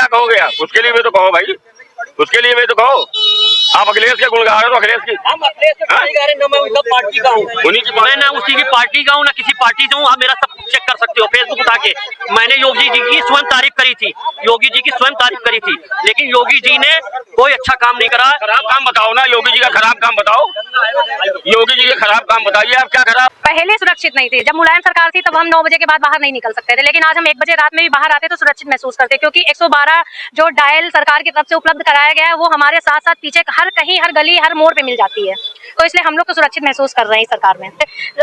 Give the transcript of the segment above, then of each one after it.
क्या कहोगे आप? उसके लिए भी तो कहो भाई, उसके लिए भी तो कहो। आप अखिलेश के गुण गा रहे हो तो अखिलेश की, हम अखिलेश से नहीं गा रहे, न मैं उनका पार्टी का हूँ, मैं ना उसी की पार्टी का हूँ, ना किसी पार्टी से हूँ। आप मेरा सब चेक कर सकते हो फेसबुक उठा के। मैंने योगी जी की स्वयं तारीफ करी थी, योगी जी की स्वयं तारीफ करी थी, लेकिन योगी जी ने कोई अच्छा काम नहीं करा। खराब काम बताओ ना, योगी जी का खराब काम बताओ, योगी जी के खराब काम बताइए आप, क्या खराब? पहले सुरक्षित नहीं थे। जब मुलायम सरकार थी तब हम 9 बजे के बाद बाहर नहीं निकल सकते थे, लेकिन आज हम 1 बजे रात में भी बाहर आते तो सुरक्षित महसूस करते, क्योंकि 112 जो डायल सरकार की तरफ से उपलब्ध कराया गया है वो हमारे साथ साथ पीछे हर कहीं, हर गली, हर मोड़ पे मिल जाती है। तो इसलिए हम लोग तो सुरक्षित महसूस कर रहे हैं सरकार में।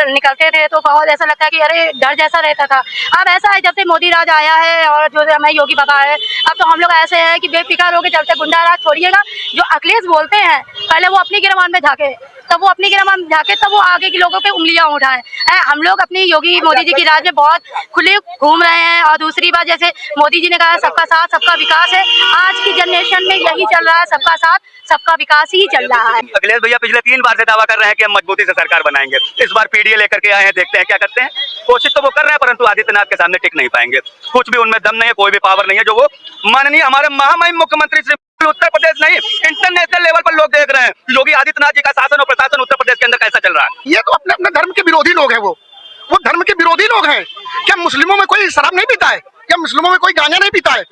निकलते थे तो बहुत ऐसा लगता है कि अरे डर जैसा रहता था। अब ऐसा है, जब से मोदी राज आया है और जो हमें योगी बाबा है, अब तो हम लोग ऐसे हैं कि बेफिक्र होकर चलते। गुंडा राज छोड़िएगा, जो अखिलेश बोलते हैं पहले वो अपनी गिरबान में झाके, तब वो अपनी गिरबान में झाके तब वो आगे के लोगों पे उंगलियां उठाएं। हम लोग अपनी योगी मोदी जी की राज में बहुत खुले घूम रहे हैं। और दूसरी बात, जैसे मोदी जी ने कहा सबका साथ सबका विकास है, आज की जनरेशन में यही चल रहा है, सबका साथ सबका विकास ही चल रहा है। अखिलेश भैया पिछले 3 बार से दावा कर रहे हैं कि हम मजबूती से सरकार बनाएंगे। इस बार पीडीए लेकर के आए हैं, देखते हैं क्या करते हैं। कोशिश तो वो कर रहे हैं, परंतु आदित्यनाथ के सामने टिक नहीं पाएंगे। कुछ भी उनमें दम नहीं है, कोई भी पावर नहीं है जो वो माननीय हमारे महामहिम मुख्यमंत्री श्री उत्तर प्रदेश नहीं इंटरनेशनल लेवल पर लोग देख रहे हैं योगी आदित्यनाथ जी का शासन और प्रशासन उत्तर प्रदेश के अंदर कैसा चल रहा है। ये तो अपने अपने धर्म के विरोधी लोग हैं, वो धर्म के विरोधी लोग हैं। क्या मुस्लिमों में कोई शराब नहीं पीता है? क्या मुस्लिमों में कोई गांजा नहीं पीता है?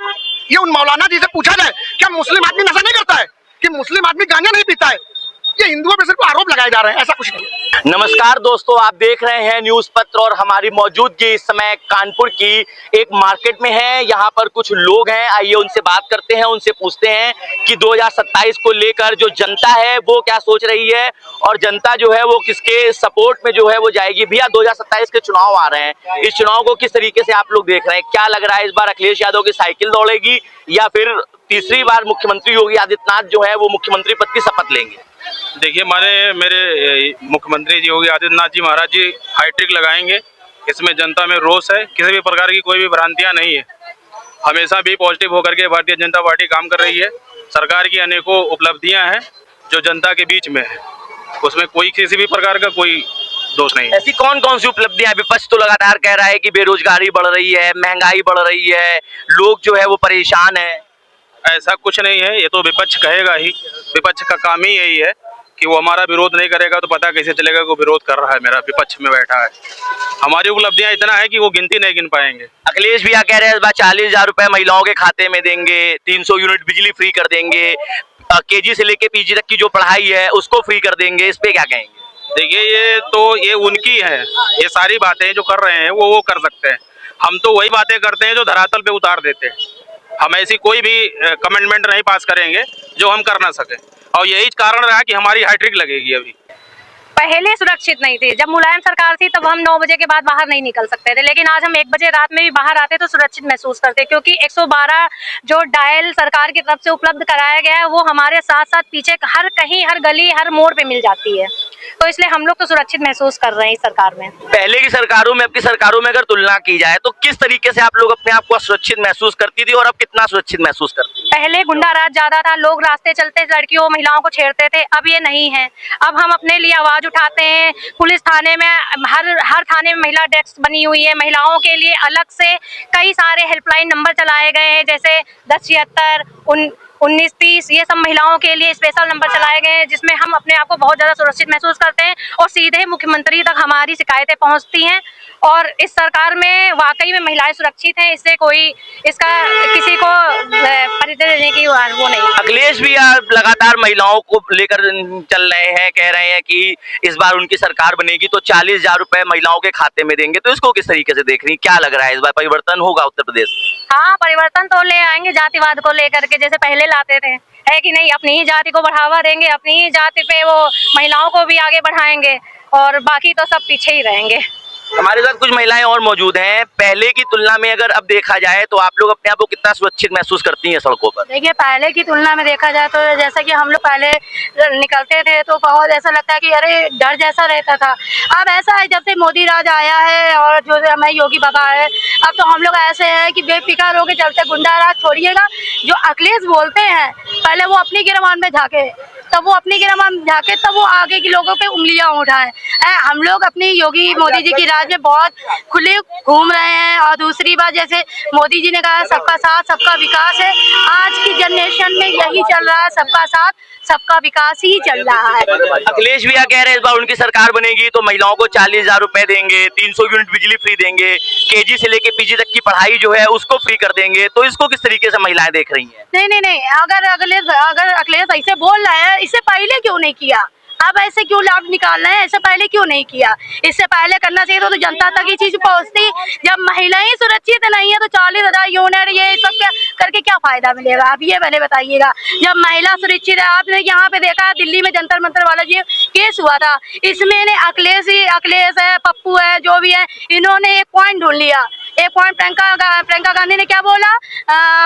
ये उन मौलाना जी से पूछा जाए, क्या मुस्लिम आदमी नशा नहीं करता है? कि मुस्लिम आदमी गांजा नहीं पीता है? ये हिंदुओं पे सिर्फ आरोप लगाए जा रहे हैं, ऐसा कुछ नहीं है। नमस्कार दोस्तों, आप देख रहे हैं न्यूज पत्र और हमारी मौजूदगी इस समय कानपुर की एक मार्केट में है। यहाँ पर कुछ लोग हैं, आइए उनसे बात करते हैं, उनसे पूछते हैं कि 2027 को लेकर जो जनता है वो क्या सोच रही है और जनता जो है वो किसके सपोर्ट में जो है वो जाएगी। भैया 2027 के चुनाव आ रहे हैं, इस चुनाव को किस तरीके से आप लोग देख रहे हैं? क्या लग रहा है इस बार अखिलेश यादव की साइकिल दौड़ेगी या फिर तीसरी बार मुख्यमंत्री योगी आदित्यनाथ जो है वो मुख्यमंत्री पद की शपथ लेंगे? देखिए, मेरे मुख्यमंत्री जी योगी आदित्यनाथ जी महाराज जी हाईट्रिक लगाएंगे। इसमें जनता में रोष है, किसी भी प्रकार की कोई भी भ्रांतियां नहीं है। हमेशा भी पॉजिटिव होकर के भारतीय जनता पार्टी काम कर रही है। सरकार की अनेकों उपलब्धियां हैं जो जनता के बीच में है, उसमें कोई किसी भी प्रकार का कोई दोष नहीं है। ऐसी कौन कौन सी उपलब्धियां? विपक्ष तो लगातार कह रहा है कि बेरोजगारी बढ़ रही है, महंगाई बढ़ रही है, लोग जो है वो परेशान है। ऐसा कुछ नहीं है, ये तो विपक्ष कहेगा ही। विपक्ष का काम ही यही है कि वो हमारा विरोध नहीं करेगा तो पता कैसे चलेगा कि वो विरोध कर रहा है, मेरा विपक्ष में बैठा है। हमारी उपलब्धियां इतना है कि वो गिनती नहीं गिन पाएंगे। अखिलेश भैया कह रहे हैं इस बार 40,000 रुपए महिलाओं के खाते में देंगे, 300 यूनिट बिजली फ्री कर देंगे, केजी से लेके पीजी तक की जो पढ़ाई है उसको फ्री कर देंगे। इस पे क्या कहेंगे? देखिए, ये उनकी है, ये सारी बातें जो कर रहे हैं वो कर सकते हैं। हम तो वही बातें करते हैं जो धरातल पे उतार देते हैं। हम ऐसी कोई भी कमेंटमेंट नहीं पास करेंगे जो हम कर ना सके, और यही कारण रहा कि हमारी हाईट्रिक लगेगी। अभी पहले सुरक्षित नहीं थे। जब मुलायम सरकार थी तब हम 9 बजे के बाद बाहर नहीं निकल सकते थे, लेकिन आज हम 1 बजे रात में भी बाहर आते तो सुरक्षित महसूस करते, क्योंकि 112 जो डायल सरकार की तरफ से उपलब्ध कराया गया है वो हमारे साथ साथ पीछे हर कहीं, हर गली, हर मोड़ पे मिल जाती है। तो इसलिए हम लोग तो सुरक्षित महसूस कर रहे हैं इस सरकार में। पहले की सरकारों में आपकी सरकारों में अगर तुलना की जाए तो किस तरीके से आप लोग अपने आप को सुरक्षित महसूस करती थी और अब कितना सुरक्षित महसूस करती है? पहले गुंडा राज ज्यादा था, लोग रास्ते चलते लड़कियों महिलाओं को छेड़ते थे, अब ये नहीं है। अब हम अपने लिए आवाज उठाते हैं। पुलिस थाने में हर थाने में महिला डेस्क बनी हुई है। महिलाओं के लिए अलग से कई सारे हेल्पलाइन नंबर चलाए गए हैं, जैसे 1076, 1930, ये सब महिलाओं के लिए स्पेशल नंबर चलाए गए हैं, जिसमें हम अपने आप को बहुत ज़्यादा सुरक्षित महसूस करते हैं और सीधे मुख्यमंत्री तक हमारी शिकायतें पहुंचती हैं। और इस सरकार में वाकई में महिलाएं सुरक्षित हैं, इससे कोई इसका किसी को परिचय देने की वो नहीं। अखिलेश भी लगातार महिलाओं को लेकर चल रहे हैं, कह रहे हैं कि इस बार उनकी सरकार बनेगी तो 40,000 रुपए महिलाओं के खाते में देंगे। तो इसको किस तरीके से देख रही, क्या लग रहा है इस बार परिवर्तन होगा उत्तर प्रदेश में? हाँ, परिवर्तन तो ले आएंगे जातिवाद को लेकर के, जैसे पहले लाते थे, है कि नहीं। अपनी ही जाति को बढ़ावा देंगे, अपनी ही जाति पे वो महिलाओं को भी आगे बढ़ाएंगे और बाकी तो सब पीछे ही रहेंगे। हमारे साथ कुछ महिलाएं और मौजूद हैं। पहले की तुलना में अगर अब देखा जाए तो आप लोग अपने आप को कितना सुरक्षित महसूस करती हैं सड़कों पर? देखिए, पहले की तुलना में देखा जाए तो जैसा कि हम लोग पहले निकलते थे तो बहुत ऐसा लगता है कि अरे डर जैसा रहता था। अब ऐसा है, जब से मोदी राज आया है और जो हमें योगी बाबा है, अब तो हम लोग ऐसे हैं कि बेफिक्र होकर चलते। गुंडा राज छोड़िएगा, जो अखिलेश बोलते हैं पहले वो अपनी गिरबान में झाके, तब वो आगे के लोगों पे उंगलियां उठाएं। हम लोग अपनी योगी मोदी जी की राज में बहुत खुले घूम रहे हैं। और दूसरी बात, जैसे मोदी जी ने कहा सबका साथ सबका विकास है, आज की जनरेशन में यही चल रहा है, सबका साथ सबका विकास ही चल रहा है। अखिलेश भैया कह रहे हैं इस बार उनकी सरकार बनेगी तो महिलाओं को 40,000 रुपए देंगे, 300 यूनिट बिजली फ्री देंगे, केजी से लेके पीजी तक की पढ़ाई जो है उसको फ्री कर देंगे। तो इसको किस तरीके से महिलाएं देख रही हैं? नहीं, अगर अखिलेश ऐसे बोल रहा है, इससे पहले क्यों नहीं किया? अब ऐसे क्यों लाभ निकाल रहे हैं? इससे पहले क्यों नहीं किया? इससे पहले करना चाहिए तो जनता तक ये चीज पहुंचती। जब महिलाएं सुरक्षित नहीं है तो 40,000 यूनिट ये सब क्या करके क्या फायदा मिलेगा? आप ये पहले बताइएगा। जब महिला सुरक्षित है, आपने यहाँ पे देखा दिल्ली में जंतर मंतर वाला जो केस हुआ था, इसमें ने अखिलेश है, पप्पू है, जो भी है, इन्होंने एक पॉइंट ढूंढ लिया। एक पॉइंट प्रियंका गांधी ने क्या बोला?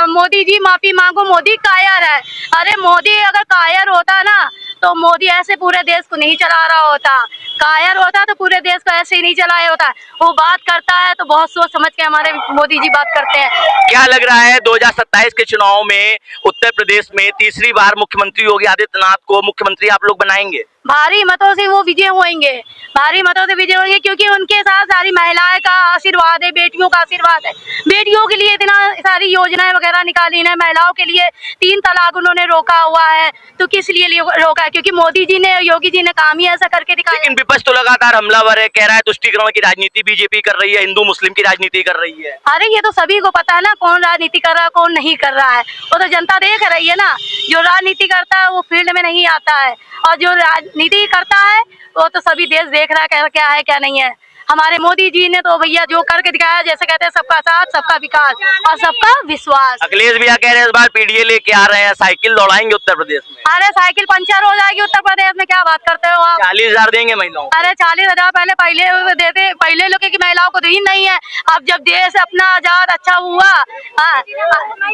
मोदी जी माफी मांगो, मोदी कायर है। अरे मोदी अगर कायर होता ना तो मोदी ऐसे पूरे देश को नहीं चला रहा होता। कायर होता तो पूरे देश को ऐसे ही नहीं चलाया होता। वो बात करता है तो बहुत सोच समझ के हमारे मोदी जी बात करते हैं। क्या लग रहा है 2027 के चुनाव में उत्तर प्रदेश में तीसरी बार मुख्यमंत्री योगी आदित्यनाथ को मुख्यमंत्री आप लोग बनाएंगे? भारी मतों से वो विजय होंगे, भारी मतों से विजय होंगे, क्योंकि उनके साथ सारी महिलाएं का आशीर्वाद है, बेटियों का आशीर्वाद है। बेटियों के लिए इतना सारी योजनाएं वगैरह निकाली है, महिलाओं के लिए 3 तलाक उन्होंने रोका हुआ है। तो किस लिए रोका है? क्योंकि मोदी जी ने, योगी जी ने काम ही ऐसा करके दिखाया। लेकिन विपक्ष तो लगातार हमलावर है, कह रहा है तुष्टीकरण की राजनीति बीजेपी कर रही है, हिंदू मुस्लिम की राजनीति कर रही है। अरे ये तो सभी को पता है ना, कौन राजनीति कर रहा है कौन नहीं कर रहा है, वो तो जनता देख रही है ना। जो राजनीति करता है वो फील्ड में नहीं आता है, और जो राजनीति करता है वो तो सभी देश देख रहा है क्या है क्या नहीं है। हमारे मोदी जी ने तो भैया जो करके दिखाया, जैसे कहते हैं सबका साथ सबका विकास और सबका विश्वास। अखिलेश भैया कह रहे हैं इस बार पीडीए लेके आ रहे हैं, साइकिल दौड़ाएंगे उत्तर प्रदेश में। अरे साइकिल पंचर हो जाएगी उत्तर प्रदेश में, क्या बात करते हो आप? 40,000 देंगे महिलाओं? अरे 40,000 पहले देते, पहले लोग की महिलाओं को दी नहीं है। अब जब देश अपना आजाद अच्छा हुआ,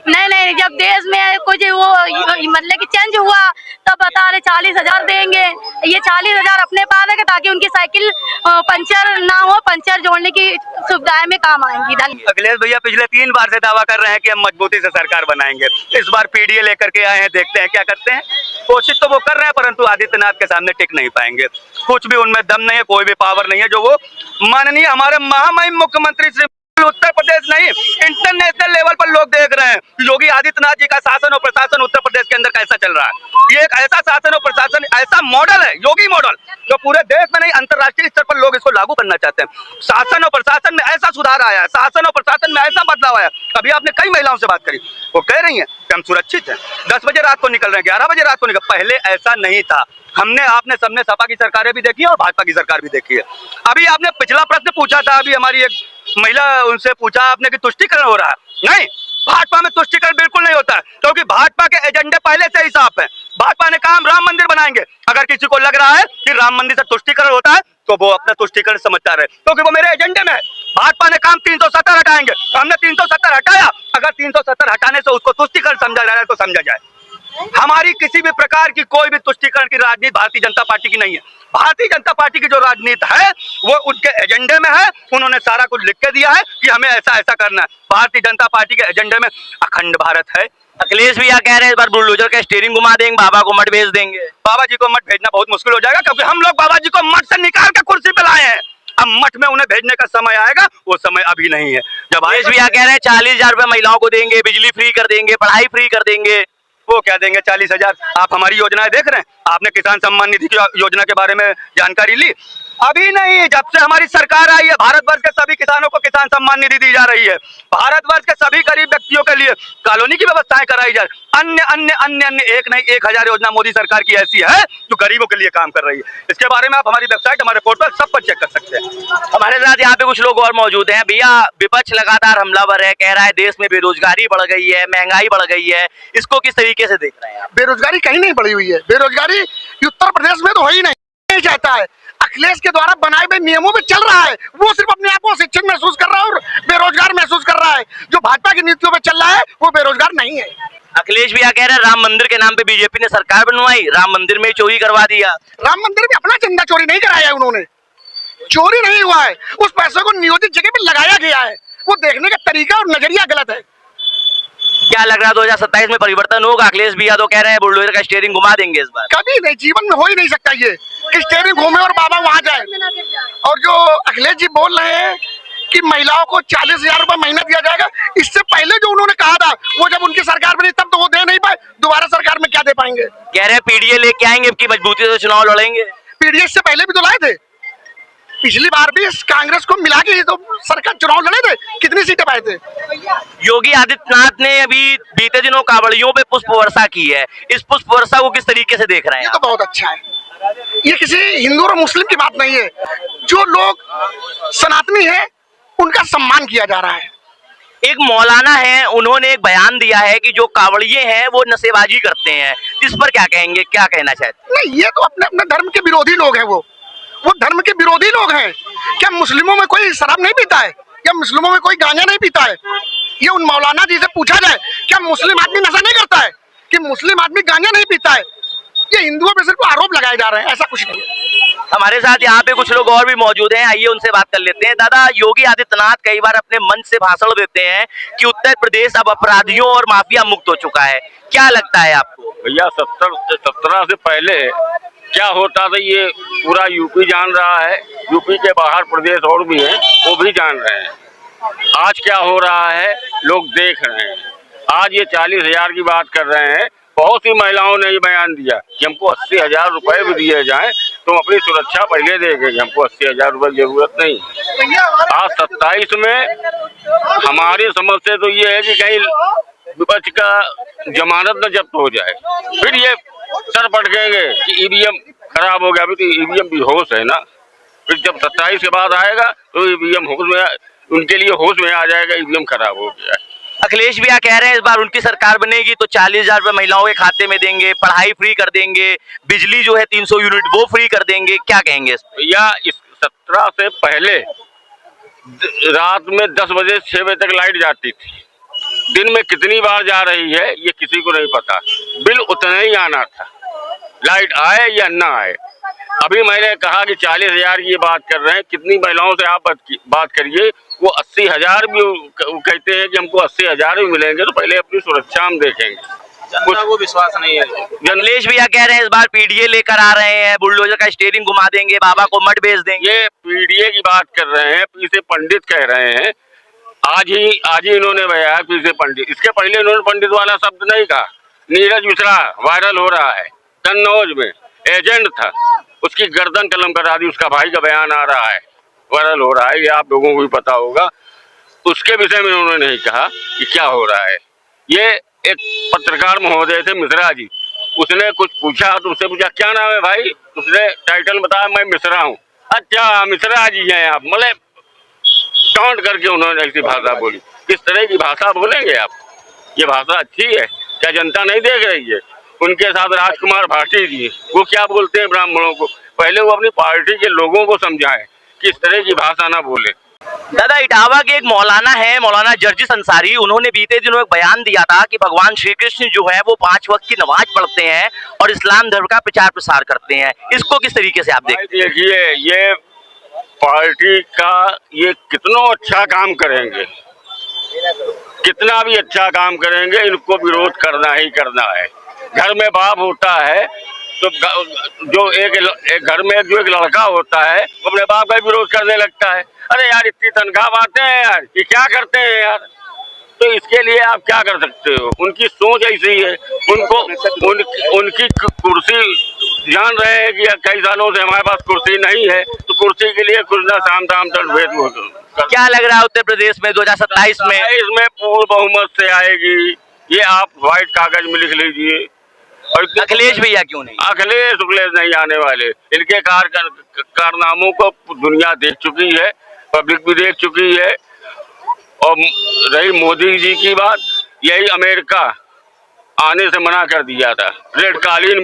नहीं, जब देश में कुछ वो मतलब कि चेंज हुआ तब बता रहे 40,000 देंगे। ये 40,000 अपने पास है ताकि उनकी साइकिल पंचर ना हो, पंचर जोड़ने की सुविधाएं में काम आएंगी। अखिलेश भैया पिछले 3 बार से दावा कर रहे हैं कि हम मजबूती से सरकार बनाएंगे। इस बार पीडीए लेकर के आए हैं, देखते हैं क्या करते हैं। कोशिश तो वो कर रहे हैं परंतु आदित्यनाथ के सामने टिक नहीं पाएंगे। कुछ भी उनमें दम नहीं है, कोई भी पावर नहीं है जो वो माननीय हमारे महामहिम मुख्यमंत्री श्री उत्तर प्रदेश नहीं इंटरनेशनल लेवल पर लोग देख रहे हैं योगी आदित्यनाथ जी का शासन और प्रशासन उत्तर प्रदेश के अंदर कैसा चल रहा है। ये एक ऐसा शासन और प्रशासन, ऐसा मॉडल है योगी मॉडल, जो पूरे देश में नहीं अंतर्राष्ट्रीय स्तर पर लोग इसको लागू करना चाहते हैं। शासन और प्रशासन में ऐसा सुधार आया है, शासन और प्रशासन में ऐसा बदलाव आया। अभी आपने कई महिलाओं से बात करी, वो कह रही है कि हम सुरक्षित हैं, 10 बजे रात को निकल रहे हैं, 11 बजे रात को निकल। पहले ऐसा नहीं था। हमने आपने सबने सपा की सरकारें भी देखी है और भाजपा की सरकार भी देखी है। अभी आपने पिछला प्रश्न पूछा था, अभी हमारी एक महिला उनसे पूछा आपने कि तुष्टीकरण हो रहा है। नहीं, भाजपा में तुष्टीकरण बिल्कुल नहीं होता है, क्योंकि भाजपा के एजेंडे पहले से ही साफ है। भाजपा ने कहा हम राम मंदिर बनाएंगे। अगर किसी को लग रहा है कि राम मंदिर से तुष्टीकरण होता है तो वो अपना तुष्टीकरण समझदार है, क्योंकि वो मेरे एजेंडे में है। भाजपा ने काम 370 हटाएंगे, हमने 370 हटाया। अगर 370 हटाने से उसको तुष्टीकरण समझा जा रहा है तो समझा जाए। हमारी किसी भी प्रकार की कोई भी तुष्टीकरण की राजनीति भारतीय जनता पार्टी की नहीं है। भारतीय जनता पार्टी की जो राजनीति है वो उनके एजेंडे में है। उन्होंने सारा कुछ लिख के दिया है कि हमें ऐसा ऐसा करना है। भारतीय जनता पार्टी के एजेंडे में अखंड भारत है। अखिलेश भैया कह रहे हैं इस बार बुलडोजर का स्टीयरिंग घुमा देंगे, बाबा को मठ भेज देंगे। बाबा जी को मठ भेजना बहुत मुश्किल हो जाएगा, क्योंकि हम लोग बाबा जी को मठ से निकाल कर कुर्सी पे लाए हैं। अब मठ में उन्हें भेजने का समय आएगा, वो समय अभी नहीं है। जब अखिलेश भैया कह रहे हैं 40,000 रुपए महिलाओं को देंगे, बिजली फ्री कर देंगे, पढ़ाई फ्री कर देंगे। वो क्या देंगे 40,000? आप हमारी योजनाएं देख रहे हैं? आपने किसान सम्मान निधि योजना के बारे में जानकारी ली? अभी नहीं, जब से हमारी सरकार आई है भारतवर्ष के सभी किसानों को किसान सम्मान निधि दी जा रही है। भारतवर्ष के सभी गरीब व्यक्तियों के लिए कॉलोनी की व्यवस्थाएं कराई जा रही। अन्य अन्य अन्य अन्य एक नहीं 1,000 योजना मोदी सरकार की ऐसी है जो गरीबों के लिए काम कर रही है। इसके बारे में आप हमारी वेबसाइट, हमारे पोर्टल सब पर चेक कर सकते हैं। हमारे साथ यहाँ पे कुछ लोग और मौजूद हैं। भैया विपक्ष लगातार हमलावर है, कह रहा है देश में बेरोजगारी बढ़ गई है, महंगाई बढ़ गई है, इसको किस तरीके से देख रहे हैं आप? बेरोजगारी कहीं नहीं बढ़ी हुई है। बेरोजगारी उत्तर प्रदेश में तो हो ही नहीं जाता है। अखिलेश के द्वारा बनाए हुए नियमों में चल रहा है। वो सिर्फ अपने आप को शिक्षित महसूस कर रहा है और बेरोजगार महसूस कर रहा है। जो भाजपा की नीतियों पे चल रहा है वो बेरोजगार नहीं है। अखिलेश भैया कह रहे हैं राम मंदिर के नाम पे बीजेपी ने सरकार बनवाई, राम मंदिर में चोरी करवा दिया। राम मंदिर में अपना चंदा चोरी नहीं कराया है उन्होंने, चोरी नहीं हुआ है। उस पैसे को नियोजित जगह पे लगाया गया है। वो देखने का तरीका और नजरिया गलत है। क्या लग रहा है 2027 में परिवर्तन होगा? अखिलेश भी यादव कह रहे हैं बुलडोजर का स्टीयरिंग घुमा देंगे इस बार। कभी नहीं, जीवन में हो ही नहीं सकता ये कि स्टेरिंग घूमे और बाबा वहां जाए। और जो अखिलेश जी बोल रहे हैं कि महिलाओं को 40,000 रुपए महीना दिया जाएगा, इससे पहले जो उन्होंने कहा था वो जब उनकी सरकार बनी तब तो वो दे नहीं पाए, दोबारा सरकार में क्या दे पाएंगे। कह रहे हैं पीडीए लेके आएंगे कि मजबूती से चुनाव लड़ेंगे। पीडीएस से पहले भी तो लाए थे, पिछली बार भी कांग्रेस को मिला के तो सरकार चुनाव लड़े थे, कितनी सीटें पाए थे। योगी आदित्यनाथ ने अभी बीते दिनों कांवड़ियों पे पुष्प वर्षा की है, इस पुष्प वर्षा को किस तरीके से देख रहे हैं? ये तो बहुत अच्छा है, ये किसी हिंदू और मुस्लिम की बात नहीं है, जो लोग सनातनी है उनका सम्मान किया जा रहा है। एक मौलाना है, उन्होंने एक बयान दिया है कि जो कांवड़िये हैं वो नशेबाजी करते हैं, इस पर क्या कहेंगे, क्या कहना चाहते हैं? नहीं, ये तो अपने अपने धर्म के विरोधी लोग हैं, वो धर्म के विरोधी लोग हैं। क्या मुस्लिमों में कोई शराब नहीं पीता है? क्या मुस्लिमों में कोई गांजा नहीं पीता है? ये उन मौलाना जी से पूछा जाए, क्या मुस्लिम आदमी नशा नहीं करता है? कि मुस्लिम आदमी गांजा नहीं पीता है? ये हिंदुओं पे सिर्फ आरोप लगाए जा रहे हैं, ऐसा कुछ नहीं है। हमारे साथ यहाँ पे कुछ लोग और भी मौजूद हैं, आइए उनसे बात कर लेते हैं। दादा, योगी आदित्यनाथ कई बार अपने मंच से भाषण देते हैं कि उत्तर प्रदेश अब अपराधियों और माफिया मुक्त हो चुका है, क्या लगता है आपको? भैया 17 से पहले क्या होता था ये पूरा यूपी जान रहा है, यूपी के बाहर प्रदेश और भी हैं वो भी जान रहे हैं। आज क्या हो रहा है लोग देख रहे हैं। आज ये 40,000 की बात कर रहे हैं, बहुत सी महिलाओं ने ये बयान दिया कि हमको 80,000 रुपए भी दिए जाएं तो अपनी सुरक्षा पहले देखेंगे, हमको 80,000 रुपए की जरूरत नहीं। आज 27 में हमारी समझ से तो ये है कि कहीं विपक्ष का जमानत न जब्त हो जाए, फिर ये सर पटकेंगे कि ईवीएम खराब हो गया। अभी तो ईवीएम भी होश है ना, फिर जब 27 के बाद आएगा तो ईवीएम होश में, उनके लिए होश में आ जाएगा ईवीएम खराब हो गया। अखिलेश भैया कह रहे हैं इस बार उनकी सरकार बनेगी तो 40,000 रुपए महिलाओं के खाते में देंगे, पढ़ाई फ्री कर देंगे, बिजली जो है 300 यूनिट वो फ्री कर देंगे, क्या कहेंगे? भैया इस 17 से पहले रात में 10 बजे 6 बजे तक लाइट जाती थी, दिन में कितनी बार जा रही है ये किसी को नहीं पता, बिल उतना ही आना था, लाइट आए या ना आए। अभी मैंने कहा कि 40,000 की बात कर रहे हैं, कितनी महिलाओं से आप बात करिए, वो 80,000 भी कहते हैं कि हमको 80,000 भी मिलेंगे तो पहले अपनी सुरक्षा हम देखेंगे। जनता को विश्वास नहीं है। अखिलेश भैया कह रहे हैं इस बार पीडीए लेकर आ रहे हैं, बुलडोजर का स्टीयरिंग घुमा देंगे, बाबा को मठ भेज देंगे। ये पीडीए की बात कर रहे हैं, पीछे पंडित कह रहे हैं। आज ही इन्होंने बताया पीछे पंडित, इसके पहले इन्होंने पंडित वाला शब्द नहीं कहा। नीरज मिश्रा वायरल हो रहा है, कन्नौज में एजेंट था, उसकी गर्दन कलम करा दी, उसका भाई का बयान आ रहा है, वायरल हो रहा है, ये आप लोगों को भी पता होगा। उसके विषय में उन्होंने नहीं कहा कि क्या हो रहा है। ये एक पत्रकार महोदय थे मिश्रा जी, उसने कुछ पूछा तो उससे पूछा क्या नाम है भाई, उसने टाइटल बताया मैं मिश्रा हूँ। अच्छा मिश्रा जी हैं आप, मतलब काउंट करके उन्होंने ऐसी भाषा बोली। किस तरह की भाषा बोलेंगे आप? ये भाषा अच्छी है क्या? जनता नहीं देख रही है? उनके साथ राजकुमार भाटी जी, वो क्या बोलते हैं ब्राह्मणों को, पहले वो अपनी पार्टी के लोगों को समझाएं कि इस तरह की भाषा ना बोले। दादा, इटावा के एक मौलाना है, मौलाना जर्जिस अंसारी, उन्होंने बीते दिनों एक बयान दिया था कि भगवान श्री कृष्ण जो है वो 5 वक्त की नमाज पढ़ते हैं और इस्लाम धर्म का प्रचार प्रसार करते हैं, इसको किस तरीके से आप देखते हैं? देखिए ये पार्टी का ये कितना अच्छा काम करेंगे, कितना भी अच्छा काम करेंगे, इनको विरोध करना ही करना है। घर में बाप होता है तो जो एक घर में जो एक लड़का होता है वो अपने बाप का विरोध करने लगता है। अरे यार इतनी तनख्वाह पाते हैं यार, ये क्या करते हैं यार? तो इसके लिए आप क्या कर सकते हो? उनकी सोच ऐसी है, उनको उनकी कुर्सी जान रहे हैं कि कई सालों से हमारे पास कुर्सी नहीं है, तो कुर्सी के लिए कुछ ना शाम शाम तक भेद। क्या लग रहा है उत्तर प्रदेश में 2027 में? इसमें पूर्ण बहुमत से आएगी, ये आप व्हाइट कागज में लिख लीजिए। और अखिलेश भैया क्यों नहीं? अखिलेश नहीं आने वाले, इनके कारनामों को दुनिया देख चुकी है, पब्लिक भी देख चुकी है। और रही मोदी जी की बात, यही अमेरिका आने से मना कर दिया था, रेड कालीन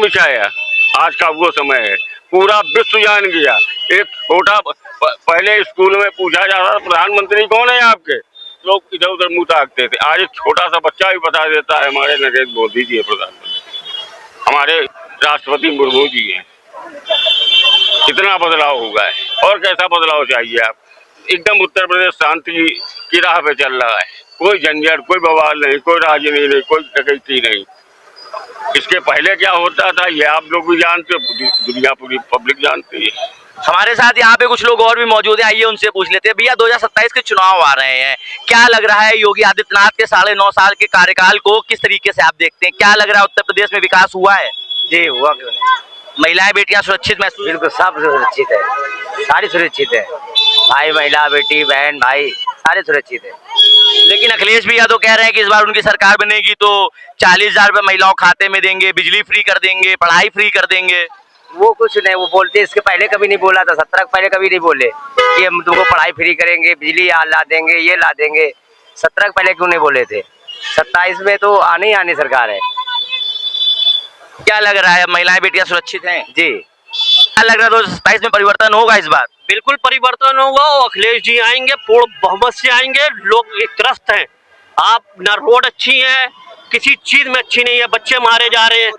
बिछाया, आज का वो समय है, पूरा विश्व जान गया। एक छोटा पहले स्कूल में पूछा जाता था प्रधानमंत्री कौन है आपके, लोग इधर उधर मुंह ताकते थे, आज एक छोटा सा बच्चा भी बता देता है हमारे नरेंद्र मोदी जी है प्रधानमंत्री, हमारे राष्ट्रपति मुर्मू जी हैं। कितना बदलाव हुआ है और कैसा बदलाव चाहिए आप? एकदम उत्तर प्रदेश शांति की राह पे चल रहा है। कोई झंझट, कोई बवाल नहीं, कोई राजनीति नहीं, कोई डकैती नहीं। इसके पहले क्या होता था ये आप लोग भी जानते हो, दुनिया पूरी पब्लिक जानती है। हमारे साथ यहाँ पे कुछ लोग और भी मौजूद हैं, आइए उनसे पूछ लेते हैं। भैया 2027 के चुनाव आ रहे हैं, क्या लग रहा है योगी आदित्यनाथ के 9.5 साल के कार्यकाल को किस तरीके से आप देखते हैं? क्या लग रहा है उत्तर प्रदेश में विकास हुआ है? जी हुआ क्यों नहीं? महिलाएं बेटियां सुरक्षित महसूस? बिल्कुल सब सुरक्षित है, सारी सुरक्षित है, भाई महिला बेटी बहन भाई सारे सुरक्षित है। लेकिन अखिलेश भैया तो कह रहे हैं कि इस बार उनकी सरकार बनेगी तो 40,000 रुपए महिलाओं खाते में देंगे, बिजली फ्री कर देंगे, पढ़ाई फ्री कर देंगे। वो कुछ नहीं, वो बोलते इसके पहले कभी नहीं बोला था, 17 के पहले कभी नहीं बोले कि हम तुमको पढ़ाई फ्री करेंगे, बिजली ला देंगे, ये ला देंगे। 17 के पहले क्यों नहीं बोले थे? 27 में तो आने ही आने सरकार है। क्या लग रहा है महिलाएं बेटियां सुरक्षित हैं? जी क्या लग रहा है 2027 में परिवर्तन होगा इस बार? बिल्कुल परिवर्तन होगा और अखिलेश जी आएंगे, पूर्ण बहुमत से आएंगे। लोग एक त्रस्त हैं, आप ना रोड अच्छी है, किसी चीज में अच्छी नहीं है, बच्चे मारे जा रहे हैं,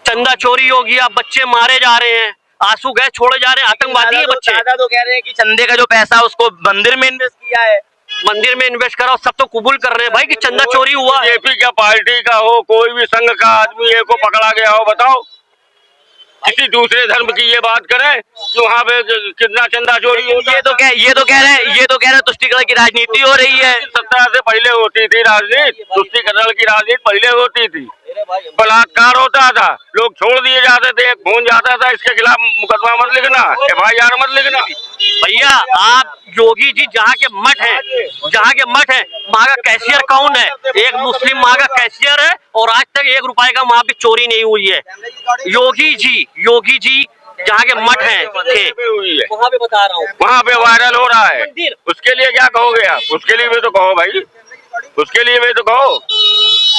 चंदा चोरी हो गया, बच्चे मारे जा रहे हैं, आंसू गैस छोड़े जा रहे हैं, आतंकवादी है बच्चे। दादा तो कह रहे हैं कि चंदे का जो पैसा उसको मंदिर में इन्वेस्ट किया है, मंदिर में इन्वेस्ट करा, सब तो कबूल कर रहे हैं भाई कि चंदा चोरी हुआ है। बीजेपी का पार्टी का हो, कोई भी संघ का आदमी एक को पकड़ा गया हो, बताओ किसी दूसरे धर्म की ये बात करें कि वहाँ पे कितना चंदा चोरी होता है। ये तो कह रहे हैं तुष्टीकरण की राजनीति हो रही है। 17 से पहले होती थी राजनीति, तुष्टीकरण की राजनीति पहले होती थी, बलात्कार होता था, लोग छोड़ दिए जाते थे, एक फोन जाता था इसके खिलाफ मुकदमा मत लिखना, FIR मत लिखना। भैया आप योगी जी जहाँ के मठ है, वहाँ का कैशियर कौन है? एक मुस्लिम वहाँ का कैशियर है और आज तक 1 रुपए का वहाँ पे चोरी नहीं हुई है। योगी जी जहाँ के मठ है थे, वहाँ पे बता रहा हूँ, वहाँ पे वायरल हो रहा है। उसके लिए क्या कहोगे आप? उसके लिए भी तो कहो भाई, उसके लिए भी तो कहो।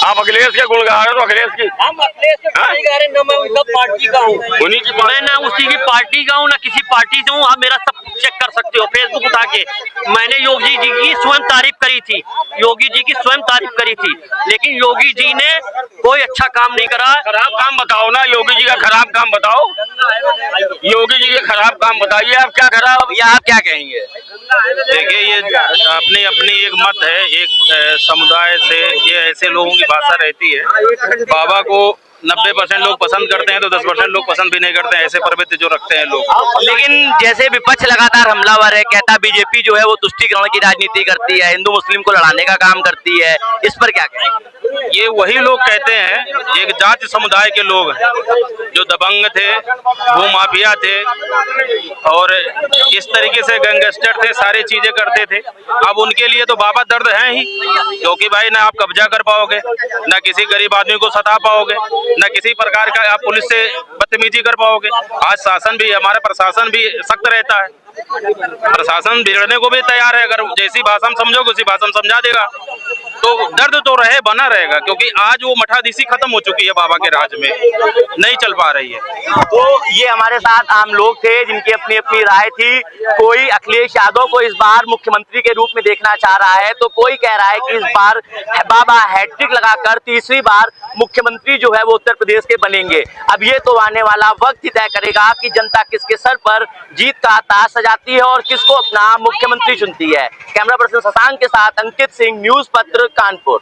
आप अखिलेश के गुण गा रहे हो, अखिलेश की हम अखिलेश के नहीं गा रहे, न मैं उनका पार्टी का हूँ, उन्हीं की मैं ना उसी की पार्टी का हूँ, ना किसी पार्टी से हूँ। आप मेरा सब चेक कर सकते हो फेसबुक उठा के। मैंने योगी जी की स्वयं तारीफ करी थी, लेकिन योगी जी ने कोई अच्छा काम नहीं करा। खराब काम बताओ ना, योगी जी का खराब काम बताओ, योगी जी के खराब काम बताइए आप, क्या खराब? या आप क्या कहेंगे? देखिए ये अपनी अपनी एक मत है, एक समुदाय से ये ऐसे लोगों की भाषा रहती है। बाबा को 90% लोग पसंद करते हैं तो 10% लोग पसंद भी नहीं करते हैं, ऐसे प्रवृत्ति जो रखते हैं लोग। लेकिन जैसे विपक्ष लगातार हमलावर है, कहता बीजेपी जो है वो तुष्टीकरण की राजनीति करती है, हिंदू मुस्लिम को लड़ाने का काम करती है, इस पर क्या कहेंगे? ये वही लोग कहते हैं, एक जाति समुदाय के लोग हैं जो दबंग थे, भूमाफिया थे और इस तरीके से गैंगस्टर थे, सारी चीजें करते थे। अब उनके लिए तो बाबा दर्द है ही, क्योंकि भाई ना आप कब्जा कर पाओगे, ना किसी गरीब आदमी को सता पाओगे, न किसी प्रकार का आप पुलिस से बदतमीजी कर पाओगे। आज शासन भी, हमारा प्रशासन भी सख्त रहता है, प्रशासन बिगड़ने को भी तैयार है, अगर जैसी भाषा में समझोगे उसी भाषा में समझा देगा। तो दर्द तो रहे बना रहेगा, क्योंकि आज वो मठाधीशी खत्म हो चुकी है बाबा के राज में, नहीं चल पा रही है। तो ये हमारे साथ आम लोग थे जिनकी अपनी अपनी राय थी। कोई अखिलेश यादव को इस बार मुख्यमंत्री के रूप में देखना चाह रहा है, तो कोई कह रहा है कि इस बार बाबा हैट्रिक लगाकर तीसरी बार मुख्यमंत्री जो है वो उत्तर प्रदेश के बनेंगे। अब ये तो आने वाला वक्त ही तय करेगा कि जनता किसके सर पर जीत का ताज सजाती है और किसको अपना मुख्यमंत्री चुनती है। कैमरा पर्सन शशांक के साथ अंकित सिंह, न्यूज पत्र कानपुर।